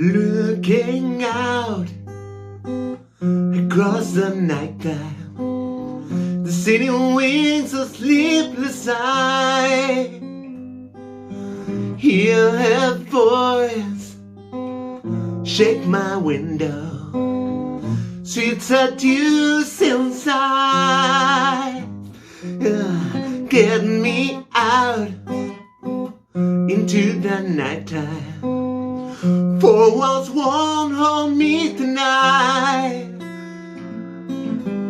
Looking out across the nighttime, the city winks a sleepless eye. Hear her voice shake my window, sweet seduce inside. Get me out into the nighttime. Four walls won't hold me tonight.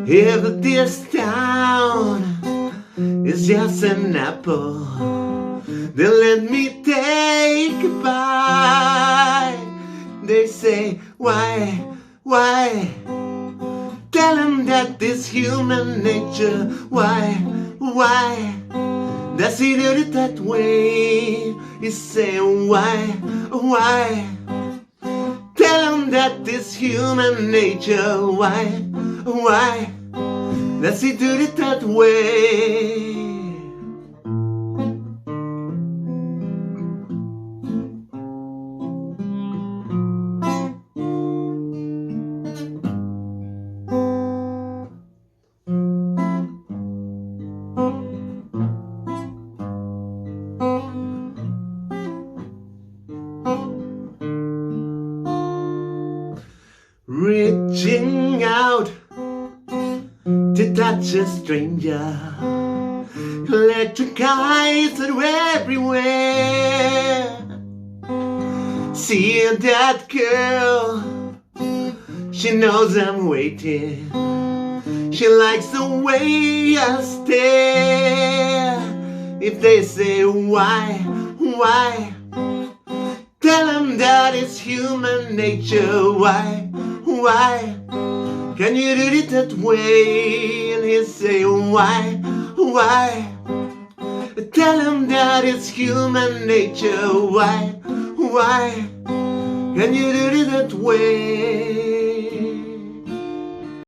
If this town is just an apple, then let me take a bite. They say, why? Tell them that this human nature, why? Does he do it that way? You say, why? Tell them that this human nature, why? Does he do it that way? Reaching out to touch a stranger, electric eyes are everywhere. See that girl, she knows I'm waiting. She likes the way I stare. If they say why? Tell them that it's human nature, why? Can you do it that way? And he'll say, why? Tell him that it's human nature, why? Can you do it that way?